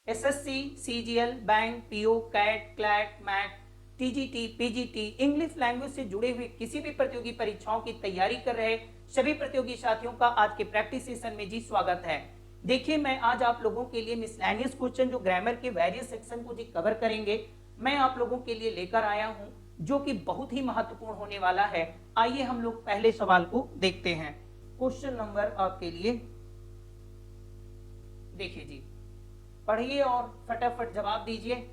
SSC, CGL, bank, PO, CAT, CLAT, MAT, TGT, PGT, English language से जुड़े हुए किसी भी प्रतियोगी परीक्षाओं की तैयारी कर रहे सभी प्रतियोगी साथियों का आज के प्रैक्टिस सेशन में जी स्वागत है। देखिए, मैं आज आप लोगों के लिए मिसलेनियस क्वेश्चन जो ग्रामर के वेरियस सेक्शन को जी कवर करेंगे, मैं आप लोगों के लिए लेकर आया हूं, जो कि बहुत ही महत्वपूर्ण होने वाला है। आइए हम लोग पहले सवाल को देखते हैं। क्वेश्चन नंबर आपके लिए देखिए जी, पढ़िए और फटाफट जवाब दीजिए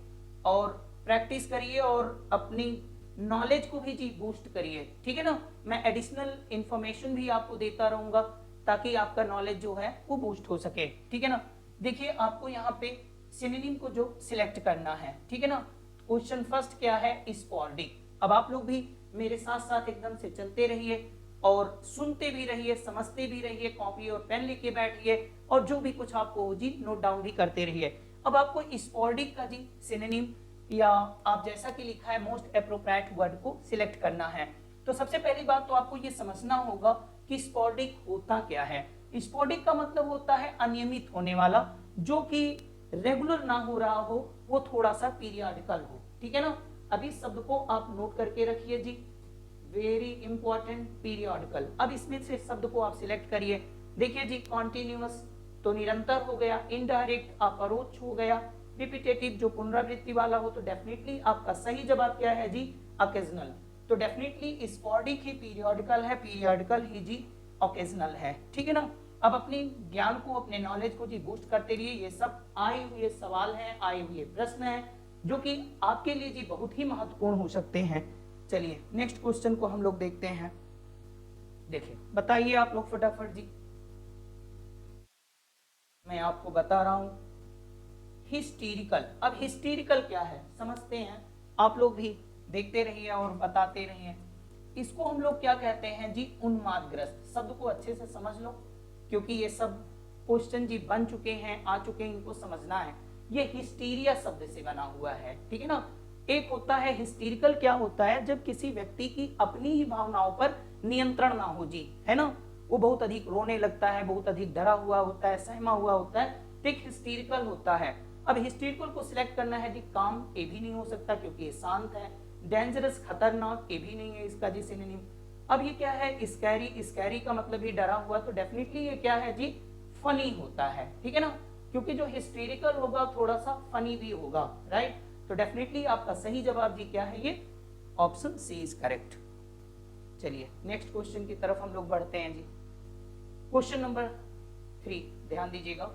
और प्रैक्टिस करिए और अपनी नॉलेज को भी जी बूस्ट करिए, ठीक है ना। मैं एडिशनल इंफॉर्मेशन भी आपको देता रहूंगा ताकि आपका नॉलेज जो है वो बूस्ट हो सके, ठीक है ना। देखिए, आपको यहाँ पे सिनोनिम को जो सिलेक्ट करना है, ठीक है ना। क्वेश्चन फर्स्ट क्या है? स्पोर्डिक। अब आप लोग भी मेरे साथ साथ एकदम से चलते रहिए और सुनते भी रहिए, समझते भी रहिए, कॉपी और पेन लेके बैठिए और जो भी कुछ आपको हो जी नोट डाउन भी करते रहिए। अब आपको स्पोर्डिक का जी सिनोनिम या आप जैसा कि लिखा है मोस्ट एप्रोप्रिएट वर्ड को सिलेक्ट करना है। तो सबसे पहली बात तो आपको ये समझना होगा कि स्पोर्डिक होता क्या है। स्पोर्डिक का मतलब होता है अनियमित होने वाला, जो कि रेगुलर ना हो रहा हो, वो थोड़ा सा पीरियडिकल हो, ठीक है ना। अभी शब्द को आप नोट करके रखिए जी, वेरी इंपॉर्टेंट, पीरियडिकल। अब इसमें से शब्द को आप सिलेक्ट करिए। देखिए जी, कॉन्टिन्यूअस तो निरंतर हो गया, इनडायरेक्ट अपरोक्ष हो गया, रिपीटेटिव जो पुनरावृत्ति वाला हो, तो डेफिनेटली आपका सही जवाब क्या है जी? ओकेजनल। तो डेफिनेटली स्पोर्डिक ही पीरियडिकल है, पीरियडिकल ही जी ओकेजनल है, ठीक है ना। अब अपने ज्ञान को, अपने नॉलेज को जी बूस्ट करते रहिए। ये सब आए हुए सवाल हैं, आए हुए प्रश्न हैं, जो कि आपके लिए जी बहुत ही महत्वपूर्ण हो सकते हैं। चलिए नेक्स्ट क्वेश्चन को हम लोग देखते हैं। देखिए, बताइए आप लोग फटाफट जी, मैं आपको बता रहा हूं। हिस्टीरिकल। अब हिस्टीरिकल क्या है समझते हैं, आप लोग भी देखते रहिए और बताते रहिए। इसको हम लोग क्या कहते हैं जी? उन्मादग्रस्त। शब्द को अच्छे से समझ लो, क्योंकि ये सब क्वेश्चन जी बन चुके हैं, आ चुके हैं, इनको समझना है। ये हिस्टीरिया शब्द से बना हुआ है, ठीक है ना। एक होता है हिस्टीरिकल, क्या होता है? जब किसी व्यक्ति की अपनी ही भावनाओं पर नियंत्रण ना हो जी, है ना। वो बहुत अधिक रोने लगता है, बहुत अधिक डरा हुआ होता है, सहमा हुआ होता है, तो एक हिस्टीरिकल होता है। अब हिस्टीरिकल को सिलेक्ट करना है जी, काम ये भी नहीं हो सकता क्योंकि ये शांत है। डेंजरस, खतरनाक, ये भी नहीं है इसका जी सिनोनिम। अब ये क्या है? स्कैरी। स्कैरी का मतलब ही डरा हुआ, तो डेफिनेटली ये क्या है जी? फनी होता है, ठीक है ना, क्योंकि जो हिस्टेरिकल होगा थोड़ा सा फनी भी होगा, राइट। तो डेफिनेटली आपका सही जवाब जी क्या है? ये ऑप्शन सी इज करेक्ट। चलिए नेक्स्ट क्वेश्चन की तरफ हम लोग बढ़ते हैं जी। क्वेश्चन नंबर 3 ध्यान दीजिएगा।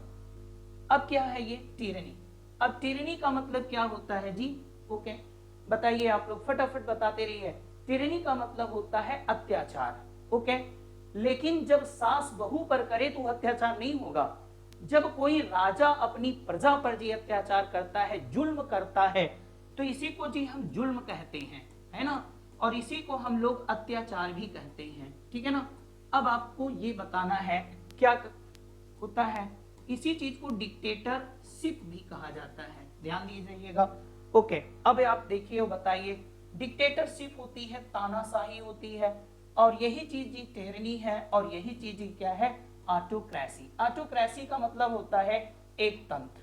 अब क्या है ये? टिरनी। अब टिरनी का मतलब क्या होता है जी? ओके, बताइए आप लोग, फटाफट बताते रहिए। टिरनी का मतलब होता है अत्याचार, ओके। लेकिन जब सास बहू पर करे तो अत्याचार नहीं होगा। जब कोई राजा अपनी प्रजा पर जी अत्याचार करता है, जुल्म करता है, तो इसी को जी हम जुल्म कहते हैं, है ना। और इसी को हम लोग अत्याचार भी कहते हैं, ठीक है ना। अब आपको ये बताना है क्या होता है। इसी चीज को डिक्टेटरशिप भी कहा जाता है, ध्यान दीजिएगा। ओके, अब आप देखिए और बताइए। डिक्टेटरशिप होती है, तानाशाही होती है, और यही चीज जी टेरनी है, और यही चीज जी क्या है? ऑटोक्रेसी। ऑटोक्रेसी का मतलब होता है एक तंत्र,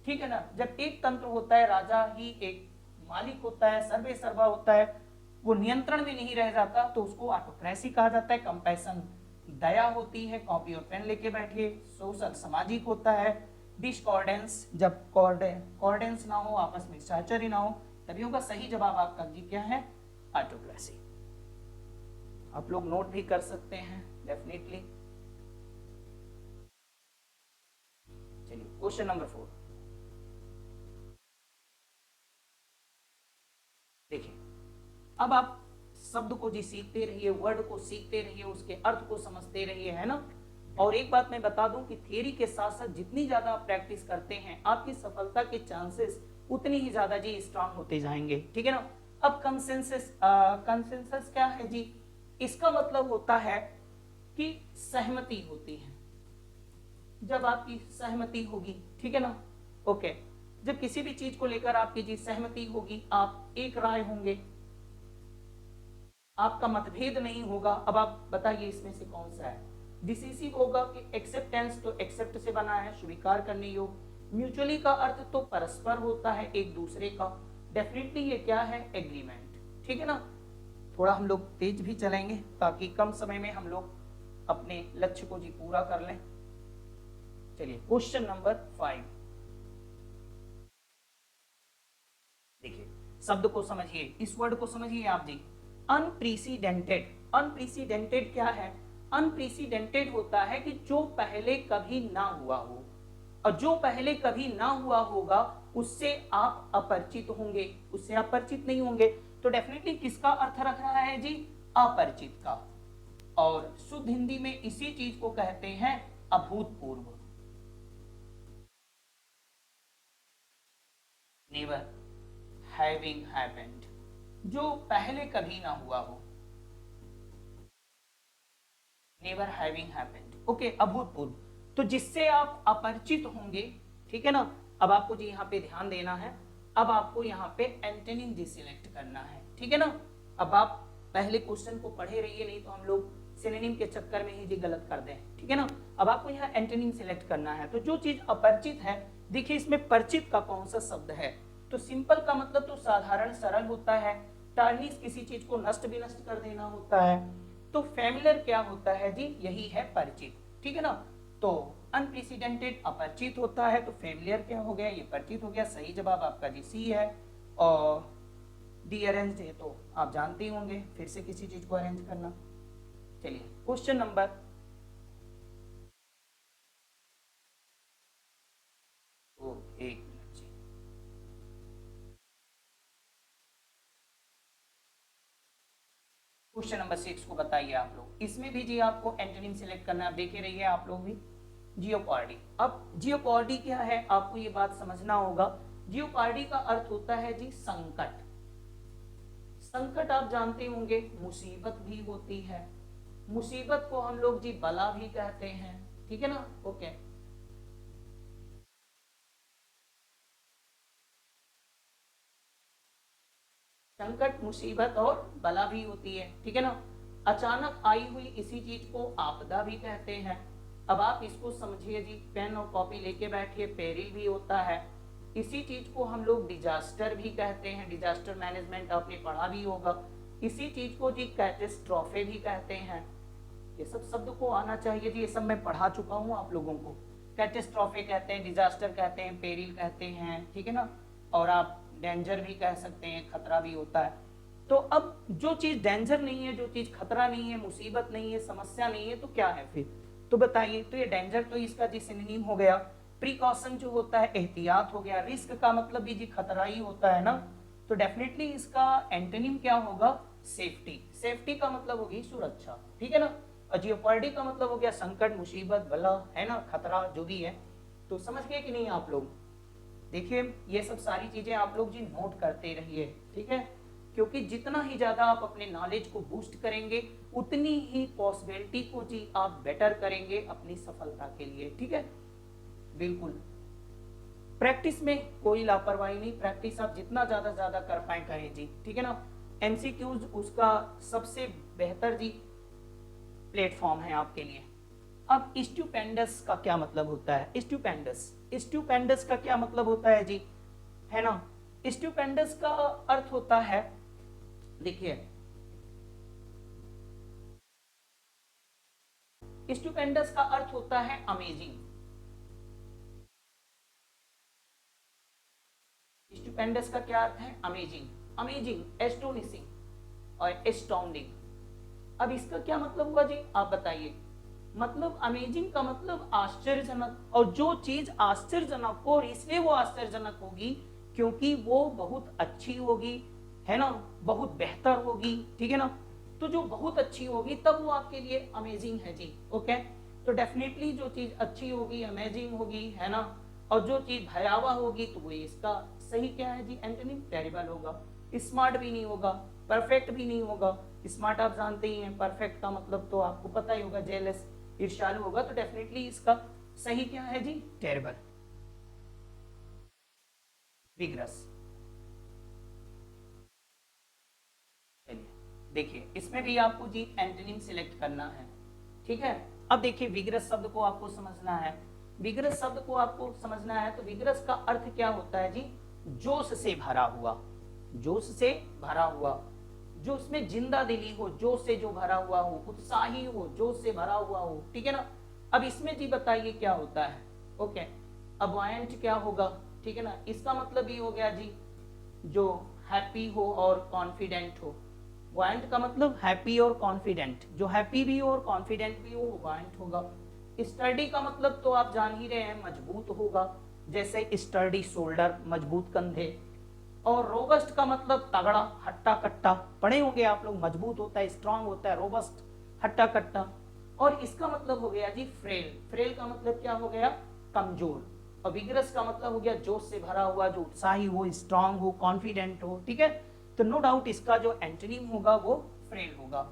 ठीक है ना। जब एक तंत्र होता है, राजा ही एक मालिक होता है, सर्वे सर्वा होता है, वो नियंत्रण में नहीं रह जाता, तो उसको ऑटोक्रेसी कहा जाता है। कंपैशन, दया होती है, कॉपी और पेन लेके बैठिए। सोशल, सामाजिक होता है। डिस्कॉर्डेंस, जब कॉर्डेंस ना हो, आपस में सहचर्य ना हो, तभी होगा। सही जवाब आपका जी क्या है? ऑटोक्रेसी। आप लोग नोट भी कर सकते हैं डेफिनेटली। चलिए क्वेश्चन नंबर 4 देखिए। अब आप शब्द को जी सीखते रहिए, वर्ड को सीखते रहिए, उसके अर्थ को समझते रहिए, है ना। और एक बात मैं बता दूं कि थियरी के साथ साथ जितनी ज्यादा आप प्रैक्टिस करते हैं, आपकी सफलता के चांसेस उतनी ही ज्यादा जी स्ट्रांग होते जाएंगे, ठीक है ना। अब कंसेंसस, कंसेंसस क्या है जी? इसका मतलब होता है कि सहमति होती है। जब आपकी सहमति होगी, ठीक है ना। ओके, जब किसी भी चीज को लेकर आपकी जी सहमति होगी, आप एक राय होंगे, आपका मतभेद नहीं होगा। अब आप बताइए इसमें से कौन सा है? डिसिसिव होगा कि एक्सेप्टेंस, तो एक्सेप्ट से बना है, स्वीकार करने योग्य। म्यूचुअली का अर्थ तो परस्पर होता है एक दूसरे का, डेफिनेटली ये क्या है, एग्रीमेंट, ठीक है ना। थोड़ा हम लोग तेज भी चलेंगे ताकि कम समय में हम लोग अपने लक्ष्य को जी पूरा कर लें। चलिए क्वेश्चन नंबर 5, देखिए शब्द को समझिए, इस वर्ड को समझिए आप जी, अनप्रेसिडेंटेड। अनप्रेसिडेंटेड क्या है, अनप्रेसिडेंटेड होता है कि जो पहले कभी ना हुआ हो, और जो पहले कभी ना हुआ होगा उससे आप अपरिचित होंगे, उससे आप परिचित नहीं होंगे, तो डेफिनेटली किसका अर्थ रख रहा है जी, अपरिचित का। और शुद्ध हिंदी में इसी चीज को कहते हैं अभूतपूर्व, नेवर हैविंग हैपेंड, जो पहले कभी ना हुआ हो, नेवर हैविंग हैपेंड, ओके, अभूतपूर्व, तो जिससे आप अपरिचित होंगे, ठीक है ना। अब आपको जी यहाँ पे ध्यान देना है, अब आपको यहाँ पे एंटोनिम जी सिलेक्ट करना है, ठीक है ना। अब आप पहले क्वेश्चन को पढ़े रहिए, नहीं तो हम लोग सिनोनिम के चक्कर में ही जी गलत कर दें, ठीक है ना। अब आपको यहाँ एंटोनिम सिलेक्ट करना है, तो जो चीज अपरिचित है, देखिए इसमें परिचित का कौन सा शब्द है, तो सिंपल का मतलब तो साधारण सरल होता है, टार्निश किसी चीज को नष्ट भी नष्ट कर देना होता है, तो फैमिलियर क्या होता है जी, यही है परिचित, ठीक है ना। तो अनप्रेसिडेंटेड अपरिचित होता है, तो फैमिलियर क्या हो गया, ये परिचित हो गया, सही जवाब आपका जी सी है। और डी अरेंज्ड है तो आप जानते ही होंगे, फिर से किसी चीज को अरेंज करना। चलिए क्वेश्चन नंबर, एक मिनट जी, क्वेश्चन नंबर 6 को बताइए आप लोग, इसमें भी जी आपको एंटोनिम सिलेक्ट करना है, देखे रहिए आप लोग भी। जियोपार्डी, अब जियोपार्डी क्या है आपको ये बात समझना होगा, जियोपार्डी का अर्थ होता है जी संकट। संकट आप जानते होंगे मुसीबत भी होती है, मुसीबत को हम लोग जी बला भी कहते हैं, ठीक है ना, ओके। संकट मुसीबत और बला भी होती है, ठीक है ना। अचानक आई हुई इसी चीज को आपदा भी कहते हैं। अब आप इसको समझिए जी, पेन और कॉपी लेके बैठिए, पेरिल भी होता है, इसी चीज को हम लोग डिजास्टर भी कहते हैं, डिजास्टर मैनेजमेंट आपने पढ़ा भी होगा, इसी चीज को जी कैटेस्ट्रॉफे भी कहते हैं। ये सब शब्द को आना चाहिए जी, ये सब मैं पढ़ा चुका हूँ आप लोगों को। कैटेस्ट्रॉफे कहते हैं, डिजास्टर कहते हैं, पेरिल कहते हैं, ठीक है ना। और आप डेंजर भी कह सकते हैं, खतरा भी होता है। तो अब जो चीज डेंजर नहीं है, जो चीज खतरा नहीं है, मुसीबत नहीं है, समस्या नहीं है, तो क्या है फिर, तो बताइए। तो ये डेंजर तो इसका जी सिनोनिम हो गया, प्रिकॉशन जो होता है एहतियात हो गया, रिस्क का मतलब भी जी खतरा ही होता है ना, तो डेफिनेटली इसका एंटोनिम क्या होगा, सेफ्टी। सेफ्टी का मतलब होगी सुरक्षा, ठीक है ना। और जियोपार्डी का मतलब हो गया संकट, मुसीबत, बला, है ना, खतरा जो भी है। तो समझ गए कि नहीं आप लोग। देखिए ये सब सारी चीजें आप लोग जी नोट करते रहिए, ठीक है, क्योंकि जितना ही ज्यादा आप अपने नॉलेज को बूस्ट करेंगे उतनी ही पॉसिबिलिटी को जी आप बेटर करेंगे अपनी सफलता के लिए, ठीक है। बिल्कुल, प्रैक्टिस में कोई लापरवाही नहीं, प्रैक्टिस आप जितना ज्यादा कर पाए करें जी, ठीक है ना। एमसीक्यूज उसका सबसे बेहतर जी प्लेटफॉर्म है आपके लिए। अब स्टूपेंडस का क्या मतलब होता है, स्टूपेंडस, स्टूपेंडस का क्या मतलब होता है जी, है ना। स्टूपेंडस का अर्थ होता है, देखिए स्टूपेंडस का अर्थ होता है अमेजिंग। स्टूपेंडस का क्या अर्थ है, अमेजिंग, अमेजिंग, एस्टोनिशिंग और एस्टाउंडिंग। अब इसका क्या मतलब हुआ जी, आप बताइए। मतलब अमेजिंग का मतलब आश्चर्यजनक, और जो चीज आश्चर्यजनक हो, और इसलिए वो आश्चर्यजनक होगी क्योंकि वो बहुत अच्छी होगी, है ना, बहुत बेहतर होगी, ठीक है ना। तो जो बहुत अच्छी होगी तब वो आपके लिए अमेजिंग है जी, ओके। तो डेफिनेटली जो चीज अच्छी होगी अमेजिंग होगी, है ना, और जो चीज भयावह होगी तो वो इसका सही क्या है जी, एंटोनिम टेरिबल होगा। स्मार्ट भी नहीं होगा, परफेक्ट भी नहीं होगा। स्मार्ट आप जानते ही हैं, परफेक्ट का मतलब तो आपको पता ही होगा, जेलस, ईर्ष्यालु होगा, तो डेफिनेटली इसका सही क्या है जी, टेरिबल, विग्रस। चलिए देखिए इसमें भी आपको जी एंटोनिम सिलेक्ट करना है, ठीक है। अब देखिए विग्रस शब्द को आपको समझना है, विग्रस शब्द को आपको समझना है तो विग्रस का अर्थ क्या होता है जी, जोश से भरा हुआ, जोश से भरा हुआ, जो उसमें जिंदा दिली हो, जोश से जो भरा हुआ हो, उत्साही हो, जोश से भरा हुआ हो, ठीक है ना। अब इसमें जी बताइए क्या होता है। ओके, अब वायंट क्या होगा, ठीक है ना, इसका मतलब ये हो गया जी जो हैप्पी हो और कॉन्फिडेंट हो। वायंट का मतलब हैप्पी और कॉन्फिडेंट, जो हैप्पी भी हो और कॉन्फिडेंट भी हो वो वायंट होगा। स्टर्डी का मतलब तो आप जान ही रहे हैं, मजबूत होगा, जैसे स्टर्डी शोल्डर, मजबूत कंधे। और रोबस्ट का मतलब तगड़ा, हट्टा कट्टा, पढ़े होंगे आप लोग, मजबूत होता है, स्ट्रांग होता है, रोबस्ट, हट्टा कट्टा। और इसका मतलब हो गया जी फ्रेल, फ्रेल का मतलब क्या हो गया, कमजोर। और विग्रस का मतलब हो गया जोश से भरा हुआ, जो उत्साही हो, स्ट्रांग हो, कॉन्फिडेंट हो, ठीक है। तो नो डाउट इसका जो एंटोनिम होगा वो फ्रेल होगा।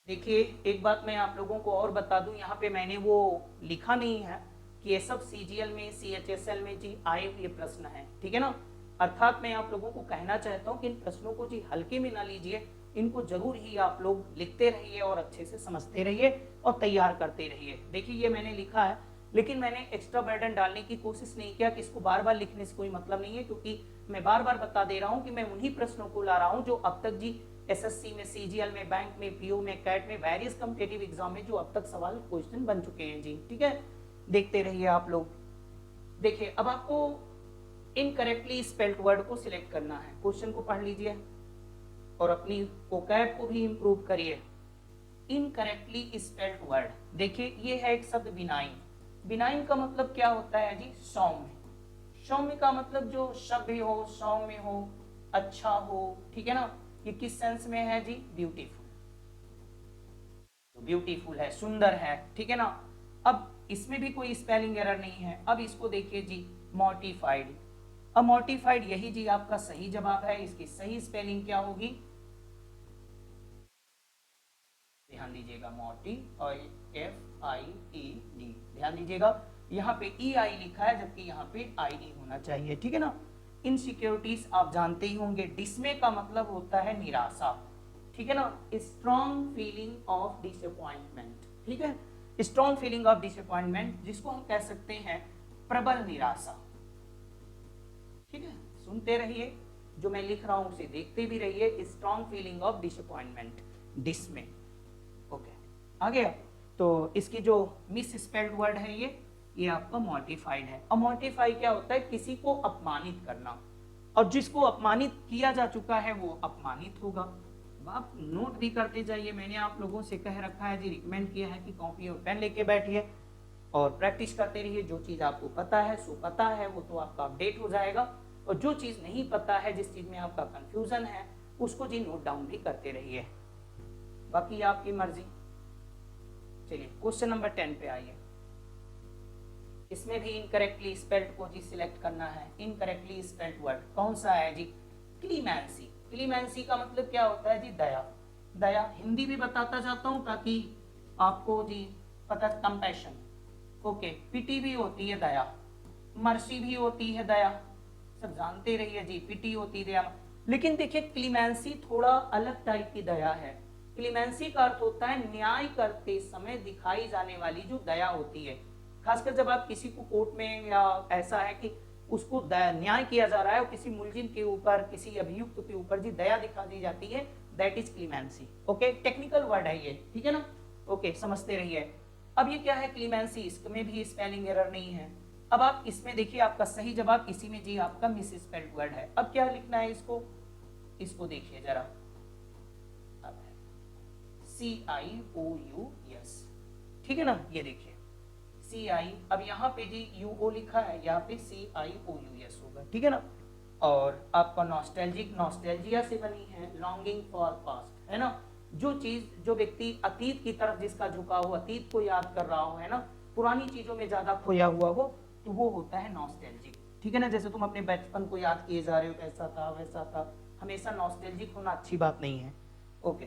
देखिए एक बात मैं आप लोगों को और बता दूं, यहाँ पे मैंने वो लिखा नहीं है कि ये सब सीजीएल में, सीएचएसएल में जी आए हुए प्रश्न हैं, ठीक है ना। अर्थात मैं आप लोगों को कहना चाहता हूँ कि इन प्रश्नों को जी हल्के में ना लीजिए, इनको जरूर ही आप लोग लिखते रहिए और अच्छे से समझते रहिए और तैयार करते रहिए। देखिए ये मैंने लिखा है, लेकिन मैंने एक्स्ट्रा बर्डन डालने की कोशिश नहीं किया कि इसको बार बार लिखने से कोई मतलब नहीं है, क्योंकि मैं बार बार बता दे रहा हूँ कि मैं उन्हीं प्रश्नों को ला रहा हूँ जो अब तक जी एसएससी में, सीजीएल में, बैंक में, पीओ में, कैट में, वेरियस कॉम्पिटिटिव एग्जाम में जो अब तक सवाल क्वेश्चन बन चुके हैं जी, ठीक है। देखते रहिए आप लोग। देखिए अब आपको इनकरेक्टली स्पेल्ड वर्ड को सिलेक्ट करना है, क्वेश्चन को पढ़ लीजिए और अपनी वोकैब को भी इंप्रूव करिए। इनकरेक्टली स्पेल्ड वर्ड, देखिए ये है एक शब्द बिनाइन। बिनाइन का मतलब क्या होता है जी, सौम्य। सौम्य का मतलब जो सभ्य हो, सौम्य हो, अच्छा हो, ठीक है ना। ये किस सेंस में है जी, ब्यूटीफुल, ब्यूटीफुल है, सुंदर है, ठीक है ना। अब इसमें भी कोई स्पेलिंग एरर नहीं है। अब इसको देखिए जी, मोटिफाइड। अब मोटिफाइड यही जी आपका सही जवाब है। इसकी सही स्पेलिंग क्या होगी, ध्यान दीजिएगा, मोटी और FIED, ध्यान दीजिएगा, यहाँ पे EI लिखा है जबकि यहाँ पे IE होना चाहिए, ठीक है ना। इनसिक्योरिटीज आप जानते ही होंगे, डिसमे का मतलब होता है निराशा, ठीक है ना। स्ट्रॉन्ग फीलिंग ऑफ डिसअपॉइंटमेंट, ठीक है, स्ट्रॉन्ग फीलिंग ऑफ डिसअपॉइंटमेंट, जिसको हम कह सकते हैं प्रबल निराशा, ठीक है। सुनते रहिए, जो मैं लिख रहा हूं उसे देखते भी रहिए। Strong feeling of disappointment, dismay. Okay, आ गया। तो इसकी जो मिस स्पेल्ड वर्ड है ये आपका मॉडिफाइड है। अब मॉडिफाई क्या होता है, किसी को अपमानित करना, और जिसको अपमानित किया जा चुका है वो अपमानित होगा। आप नोट भी करते जाइए, मैंने आप लोगों से कह रखा है जी, रिकमेंड किया है कि कॉपी और पेन लेके बैठिए और प्रैक्टिस करते रहिए। जो चीज आपको पता है सो पता है, वो तो आपका अपडेट हो जाएगा, और जो चीज नहीं पता है, जिस चीज में आपका कंफ्यूजन है, उसको जी नोट डाउन भी करते रहिए, बाकी आपकी मर्जी। चलिए क्वेश्चन नंबर 10 पे आइए। इसमें भी इनकरेक्टली स्पेल्ड को जी सिलेक्ट करना है। इनकरेक्टली स्पेल्ड वर्ड कौन सा है जी, क्लीमेंसी। क्लीमेंसी का मतलब क्या होता है जी, दया। दया हिंदी भी बताता जाता हूं ताकि आपको जी पता, कंपैशन, ओके, पिटी भी होती है दया, मर्सी भी होती है दया, सब जानते रहिए जी, पिटी होती है दया। लेकिन देखिए क्लीमेंसी थोड़ा अलग टाइप की दया है। क्लीमेंसी का अर्थ होता है न्याय करते समय दिखाई जाने वाली जो दया होती है, खासकर जब आप किसी को कोर्ट में, या ऐसा है कि उसको न्याय किया जा रहा है और किसी मुलजिम के ऊपर, किसी अभियुक्त के ऊपर जी दया दिखा दी जाती है, that is clemency. Okay, technical word है ये, ठीक है ना। ओके, समझते रहिए। अब ये क्या है क्लीमेंसी, इसमें भी स्पेलिंग एरर नहीं है। अब आप इसमें देखिए, आपका सही जवाब इसी में जी आपका मिस स्पेल्ड वर्ड है। अब क्या लिखना है इसको, इसको देखिए जरा, CIOUS, ठीक है ना। ये देखिए CI, अब यहाँ पे जी UO लिखा है, यहाँ पे CIOUS होगा, ठीक है ना। और आपका नॉस्टैल्जिक, नॉस्टैल्जिया से बनी है, लॉन्गिंग फॉर पास्ट, है ना। जो चीज, जो व्यक्ति अतीत की तरफ जिसका झुकाव हो, अतीत को याद कर रहा हो, है ना, पुरानी चीजों में ज्यादा खोया हुआ हो, तो वो होता है नॉस्टैल्जिक, ठीक है ना। जैसे तुम अपने बचपन को याद किए जा रहे हो, कैसा था वैसा था, हमेशा नॉस्टैल्जिक होना अच्छी बात नहीं है। ओके,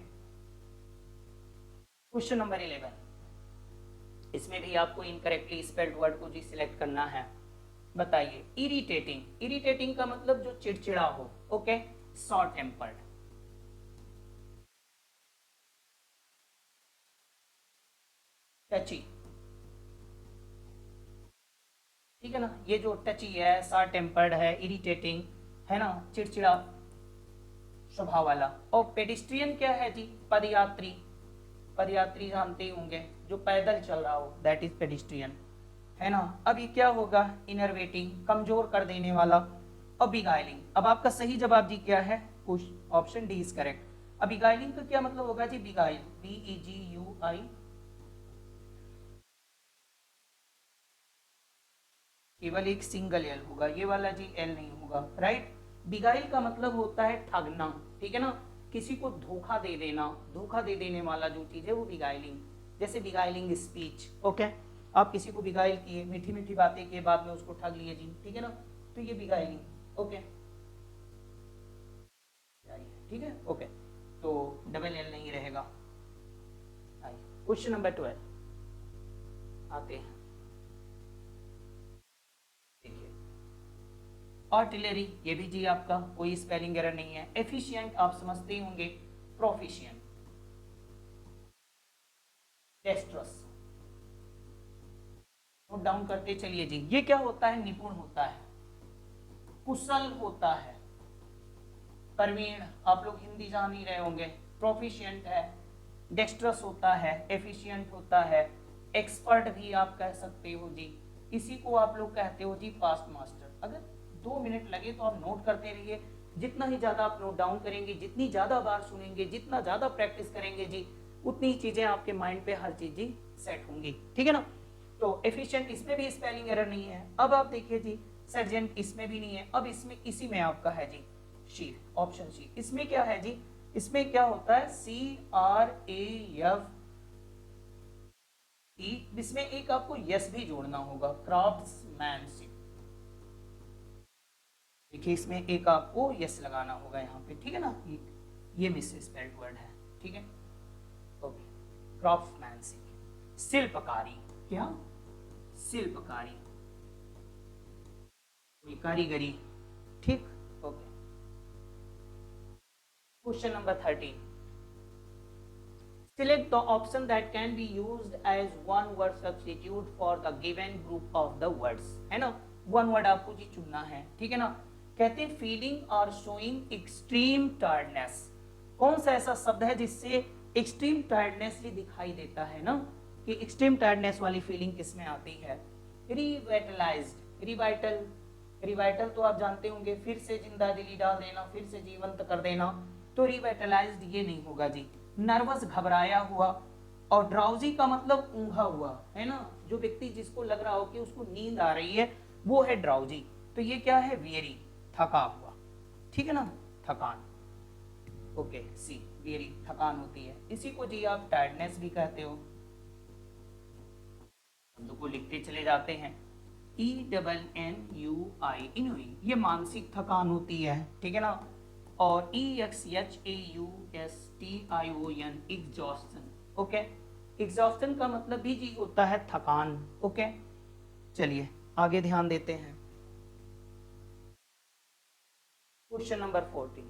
क्वेश्चन नंबर 11, इसमें भी आपको इनकरेक्टली स्पेल्ड वर्ड को जी सिलेक्ट करना है। बताइए, इरिटेटिंग। इरिटेटिंग का मतलब जो चिड़चिड़ा हो, ओके, शॉर्ट टेम्पर्ड। टची, ठीक है ना, ये जो टची है, शार्ट टेम्पर्ड है, इरिटेटिंग है ना, चिड़चिड़ा स्वभाव वाला। और पेडिस्ट्रियन क्या है जी, पदयात्री, पदयात्री जानते ही होंगे, जो पैदल चल रहा हो, दैट इज पेडिस्ट्रियन, है ना। अब ये क्या होगा, इनर्वेटिंग, कमजोर कर देने वाला। और बिगाइलिंग, अब आपका सही जवाब जी क्या है, ऑप्शन डी इज करेक्ट। अब बिगाइलिंग का क्या मतलब होगा जी, बिगाइल, BEGUI, केवल एक सिंगल एल होगा, ये वाला जी एल नहीं होगा, राइट। बिगाइल का मतलब होता है ठगना, ठीक है ना, किसी को धोखा दे देना, धोखा दे देने वाला जो चीज है वो बिगाइलिंग, जैसे बिगाइलिंग स्पीच, ओके, आप किसी को बिगाइल किए, मीठी मीठी बातें किए, बाद में उसको ठग लिए जी, ठीक है ना, तो ये बिगाइलिंग, ओके, ठीक है, ओके, तो डबल एल नहीं रहेगा। क्वेश्चन नंबर 12 आते हैं, देखिए, आर्टिलरी, ये भी जी आपका कोई स्पेलिंग एरर नहीं है। एफिशिएंट आप समझते ही होंगे, प्रोफिशिएंट, डेस्ट्रस, नोट डाउन करते चलिए जी। ये क्या होता है, निपुण होता है, कुशल होता है, प्रवीण, आप लोग हिंदी जान ही रहे होंगे, प्रोफिशिएंट है, डेक्स्ट्रस होता है, एफिशिएंट होता है, एक्सपर्ट भी आप कह सकते हो जी, इसी को आप लोग कहते हो जी फास्ट मास्टर। अगर 2 मिनट लगे तो आप नोट करते रहिए, जितना ही ज्यादा आप नोट डाउन करेंगे, जितनी ज्यादा बार सुनेंगे, जितना ज्यादा प्रैक्टिस करेंगे जी, उतनी चीजें आपके माइंड पे हर चीज जी सेट होंगी, ठीक है ना। तो एफिशिएंट, इसमें भी स्पेलिंग एरर नहीं है। अब आप देखिए जी, सर्जेंट, इसमें भी नहीं है। अब इसमें, इसी में आपका है जी शी, ऑप्शन शी। इसमें क्या है जी, इसमें क्या होता है, CRAFT, इसमें एक आपको यस भी जोड़ना होगा, क्राफ्ट्समैनशिप, देखिए इसमें एक आपको यस लगाना होगा यहाँ पे, ठीक है ना, ये मिस स्पेल्ड वर्ड है, ठीक है, ओके, क्राफ्ट्समैनशिप, शिल्पकारी, क्या, शिल्पकारी, कोई कारीगरी, ठीक, okay. Question number 13, select the option that can be used as one word substitute for the given group of the words, है ना, वन वर्ड आपको जी चुनना है, ठीक है ना। कहते हैं फीलिंग और शोइंग एक्सट्रीम टायर्डनेस, कौन सा ऐसा शब्द है जिससे एक्सट्रीम टायर्डनेस ही दिखाई देता है ना, कि एक्सट्रीम टायर्डनेस वाली फीलिंग किसमें आती है, रिवाइटलाइज्ड, रिवाइटल, रिवाइटल तो आप जानते होंगे, फिर से जिंदा दिली डाल देना, फिर से जीवंत कर देना, तो रिवाइटलाइज्ड ये नहीं होगा जी। नर्वस, घबराया हुआ, और ड्राउजी का मतलब ऊंघा हुआ, है ना, जो व्यक्ति जिसको लग रहा हो कि उसको नींद आ रही है, वो है ड्राउजी। तो ये क्या है, वेरी, थका हुआ, ठीक है ना, थकान, ओके, सी, वेरी, थकान होती है, इसी को जी आप टायर्डनेस भी कहते हो। शब्द को लिखते चले जाते हैं, ENNUI, इनोइंग, ये मानसिक थकान होती है, ठीक है ना। और EXHAUSTION, एग्जॉस्टन, ओके, एग्जॉस्टन का मतलब भी जी होता है थकान, ओके। चलिए आगे ध्यान देते हैं, क्वेश्चन नंबर 14,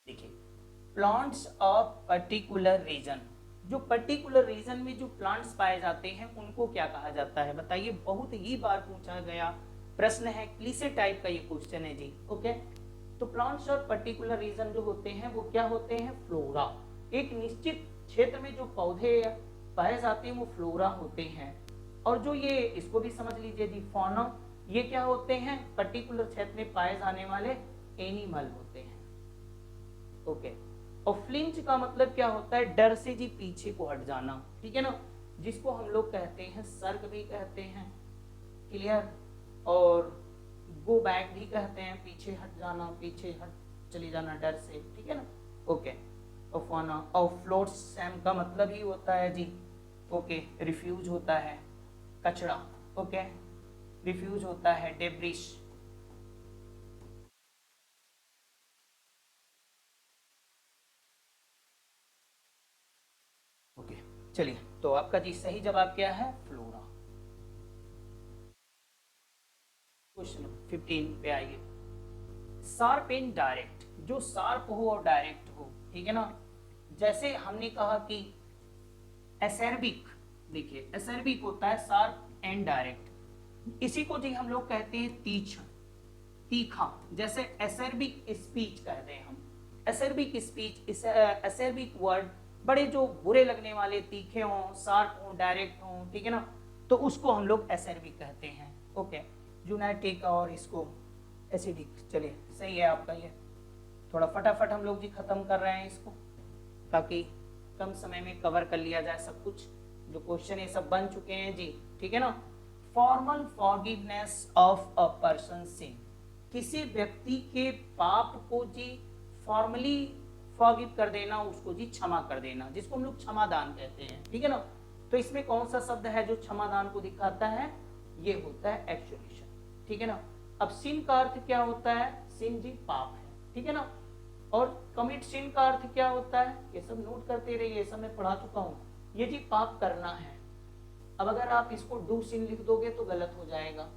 देखिए, प्लांट्स ऑफ पर्टिकुलर रीजन, जो पर्टिकुलर रीजन में जो प्लांट्स पाए जाते हैं उनको क्या कहा जाता है, बताइए, बहुत ही बार पूछा गया प्रश्न है, क्लीशे टाइप का ये क्वेश्चन है जी, ओके। तो प्लांट्स और पर्टिकुलर रीजन जो होते हैं वो क्या होते हैं, फ्लोरा, एक निश्चित क्षेत्र में जो पौधे पाए जाते हैं वो फ्लोरा होते हैं। और जो ये, इसको भी समझ लीजिए जी, फौना, ये क्या होते हैं, पर्टिकुलर क्षेत्र में पाए जाने वाले एनिमल होते हैं, ओके। और फ्लिंच का मतलब क्या होता है, डर से जी पीछे को हट जाना, ठीक है ना, जिसको हम लोग कहते हैं सर्ग भी कहते हैं, क्लियर, और गो बैक भी कहते हैं, पीछे हट जाना, पीछे हट चले जाना डर से, ठीक है ना, ओके। और फाना, और फ्लोट सैम का मतलब ही होता है जी, ओके, रिफ्यूज होता है, कचरा, ओके, रिफ्यूज होता है डेब्रिश, ओके। चलिए, तो आपका जी सही जवाब क्या है, फ्लोरा। क्वेश्चन 15 पे आइए, शार्प एंड डायरेक्ट, जो शार्प हो और डायरेक्ट हो, ठीक है ना। जैसे हमने कहा कि एसर्बिक, देखिए एसर्बिक होता है शार्प एंड डायरेक्ट, इसी को जी हम लोग कहते हैं तीक्ष्ण, तीखा। जैसे एसर्बिक स्पीच कहते हैं हम, एसर्बिक स्पीच, एसर्बिक वर्ड बड़े जो बुरे लगने वाले, तीखे हों, शार्प हों, डायरेक्ट हों, ठीक है ना, तो उसको हम लोग एसर्बिक कहते हैं। ओके, यूनाइटिक और इसको एसिडिक। चलिए सही है आपका, ये थोड़ा फटाफट हम लोग जी खत्म कर रहे हैं इसको, ताकि कम समय में कवर कर लिया जाए सब कुछ। जो क्वेश्चन ये सब बन चुके हैं जी, ठीक है ना। Formal forgiveness of a person sin, किसी व्यक्ति के पाप को जी फॉर्मली फॉरगिव कर देना, उसको जी क्षमा कर देना, जिसको हम लोग क्षमादान कहते हैं, ठीक है ना। तो इसमें कौन सा शब्द है जो क्षमादान को दिखाता है, ये होता है एब्सोल्यूशन, ठीक है ना। अब सिन का अर्थ क्या होता है, सिन जी पाप है, ठीक है ना। और कमिट सिन का अर्थ क्या होता है, ये सब नोट करते रहिए, ये सब मैं पढ़ा चुका हूँ। ये जी पाप करना है। अब अगर आप इसको डू सिन लिख दोगे तो गलत हो जाएगा,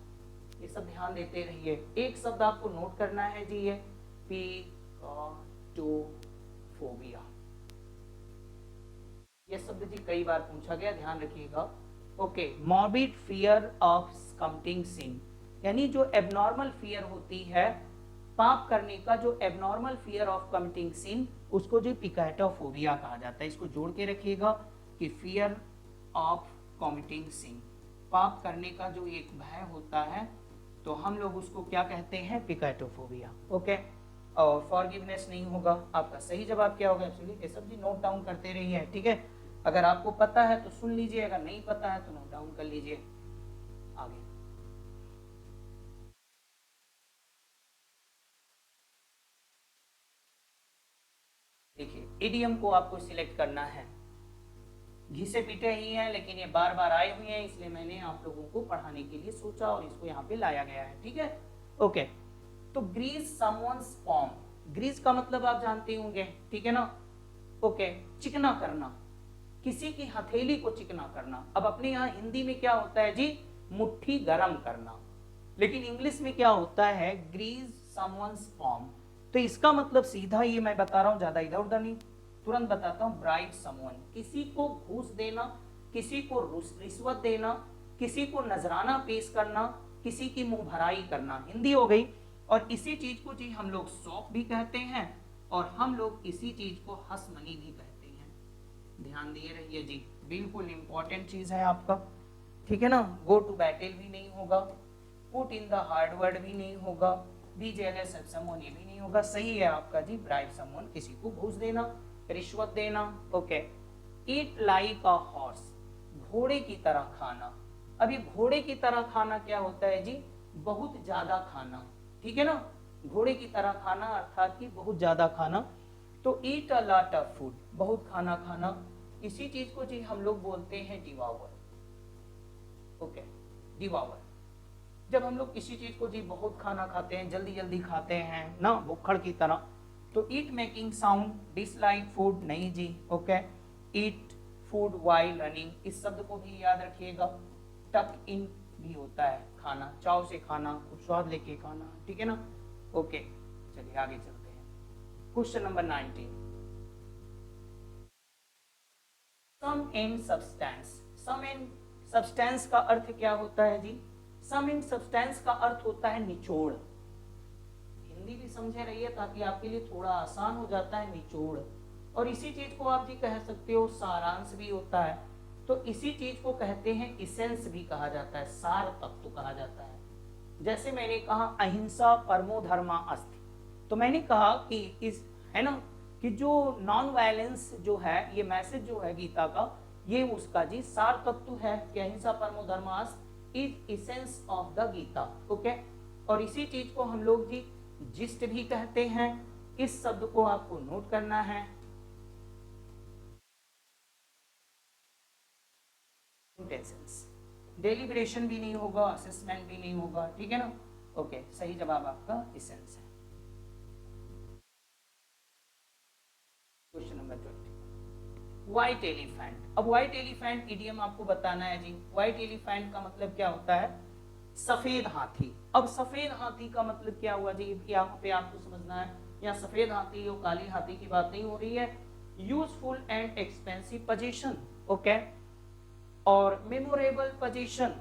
ये सब ध्यान देते रहिए। एक शब्द आपको नोट करना है जी, ये पिकाटोफोबिया, ये शब्द जी कई बार पूछा गया, ध्यान रखिएगा। Okay, morbid fear of committing sin, यानी जो एबनॉर्मल फियर होती है पाप करने का, जो एबनॉर्मल फियर ऑफ कमिटिंग सिन, उसको जो पिकाटोफोबिया कहा जाता है। इसको जोड़ के रखिएगा कि फियर ऑफ कमिटिंग सिन, पाप करने का जो एक भय होता है, तो हम लोग उसको क्या कहते हैं, पिकाटोफोबिया। ओके, और फॉरगिवनेस नहीं होगा। आपका सही जवाब क्या होगा, एक्चुअली ये सब जी नोट डाउन करते रहिए, ठीक है। अगर आपको पता है तो सुन लीजिए, अगर नहीं पता है तो नोट डाउन कर लीजिए। आगे देखिए, इडियम को आपको सिलेक्ट करना है। घिसे पीटे ही हैं, लेकिन ये बार बार आए हुए हैं, इसलिए मैंने आप लोगों को पढ़ाने के लिए सोचा और इसको यहाँ पे लाया गया है, ठीक है। ओके, तो ग्रीज समवन्स पॉम, ग्रीज का मतलब आप जानते होंगे, ठीक है ना। ओके, चिकना करना, किसी की हथेली को चिकना करना। अब अपने यहाँ हिंदी में क्या होता है जी, मुट्ठी गरम करना, लेकिन इंग्लिश में क्या होता है, ग्रीज समवन्स पॉम। तो इसका मतलब सीधा ये मैं बता रहा हूँ, ज्यादा इधर उधर नहीं, तुरंत बताता हूँ। ब्राइब समवन, किसी को घूस देना, किसी को रिश्वत देना, किसी को नजराना पेश करना, किसी की मुंह भराई करना, हिंदी हो गई। और इसी चीज को जी हम लोग सौंप भी कहते हैं, और हम लोग इसी चीज को हसमनी भी कहते हैं। ध्यान दिए रहिए जी, बिल्कुल इंपॉर्टेंट चीज है आपका, ठीक है ना। गो टू बैटल भी नहीं होगा, put in the hard word भी नहीं होगा, बी जेलस ऑफ समवन ये भी नहीं होगा। सही है आपका जी, ब्राइब समवन, किसी को घूस देना, रिश्वत देना। Okay, eat like a horse, घोड़े की तरह खाना। अब ये घोड़े की तरह खाना क्या होता है जी, बहुत ज्यादा खाना, ठीक है ना। घोड़े की तरह खाना अर्थात कि बहुत ज्यादा खाना। तो ईट अ लॉट ऑफ फूड, बहुत खाना खाना, इसी चीज को जी हम लोग बोलते हैं डिवावर। ओके, डिवावर, जब हम लोग किसी चीज को जी बहुत खाना खाते हैं, जल्दी जल्दी खाते हैं ना, भुक्खड़ की तरह। तो eat making sound, dislike food नहीं जी। Okay, eat food while running, इस शब्द को भी याद रखिएगा। टक इन भी होता है खाना, चाव से खाना, कुछ स्वाद लेके खाना, ठीक है ना। ओके, चलिए आगे चलते हैं। Question number 19, sum and substance. Sum and substance का अर्थ क्या होता है जी, सम एंड सब्सटेंस का अर्थ होता है निचोड़। हिंदी भी समझे रहिए ताकि आपके लिए थोड़ा आसान हो जाता है, निचोड़। और इसी चीज को आप जी कह सकते हो सारांश भी होता है। तो इसी चीज को कहते हैं इसेंस भी कहा जाता है, सार तत्व कहा जाता है। जैसे मैंने कहा अहिंसा परमो धर्मा अस्ति, तो मैंने कहा कि इस, है ना, कि जो नॉन वायलेंस जो है, ये मैसेज जो है गीता का, ये उसका जी सार तत्व है कि अहिंसा परमो धर्मा अस्ति is essence of the Gita. Okay, और इसी चीज को हम लोग जी जिस्ट भी कहते हैं। इस शब्द को आपको नोट करना है। डेलिब्रेशन भी नहीं होगा, असेसमेंट भी नहीं होगा, ठीक है ना। ओके, सही जवाब आपका इसेंस है। Question number 20, white elephant. अब व्हाइट एलिफेंट इडियम आपको बताना है जी। व्हाइट एलिफेंट का मतलब क्या होता है, सफेद हाथी। अब सफेद हाथी का मतलब क्या हुआ जी, यहाँ पे आपको समझना है, यहाँ सफेद हाथी और काली हाथी की बात नहीं हो रही है। Useful and expensive position, okay, और मेमोरेबल पोजीशन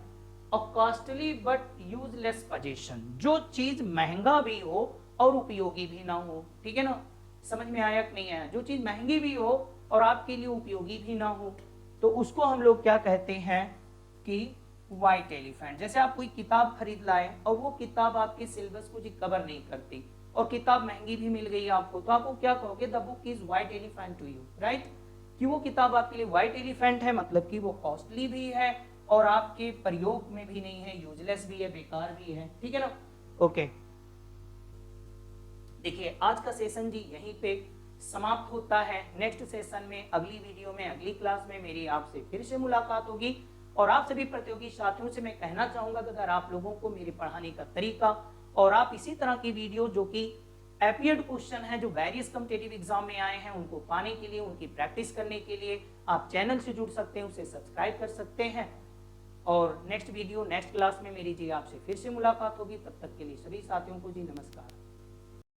और कॉस्टली बट यूजलेस पोजीशन, जो चीज महंगा भी हो और उपयोगी भी ना हो, ठीक है ना, समझ में आया कि नहीं आया, जो चीज महंगी भी हो और आपके लिए उपयोगी भी ना हो, तो उसको हम लोग क्या कहते हैं कि व्हाइट एलिफेंट। जैसे आप कोई किताब खरीद लाए और वो किताब आपके सिलेबस को जी कवर नहीं करती और किताब महंगी भी मिल गई आपको, तो आपको क्या कहोगे, the book is white elephant to you, right, कि वो किताब आपके लिए व्हाइट एलिफेंट है, मतलब कि वो कॉस्टली भी है और आपके प्रयोग में भी नहीं है, यूजलेस भी है, बेकार भी है, ठीक है ना, ओके। देखिए आज का सेशन जी यहीं पे समाप्त होता है। नेक्स्ट सेशन में, अगली वीडियो में, अगली क्लास में मेरी आपसे फिर से मुलाकात होगी। और आप सभी प्रतियोगी साथियों से मैं कहना चाहूंगा कि अगर आप लोगों को मेरे पढ़ाने का तरीका और आप इसी तरह की वीडियो जो कि एपियर्ड क्वेश्चन है, जो वेरियस कॉम्पिटिटिव एग्जाम में आए हैं, उनको पाने के लिए, उनकी प्रैक्टिस करने के लिए आप चैनल से जुड़ सकते हैं, उसे सब्सक्राइब कर सकते हैं। और नेक्स्ट वीडियो, नेक्स्ट क्लास में मेरी जी आपसे फिर से मुलाकात होगी। तब तक के लिए सभी साथियों को जी नमस्कार।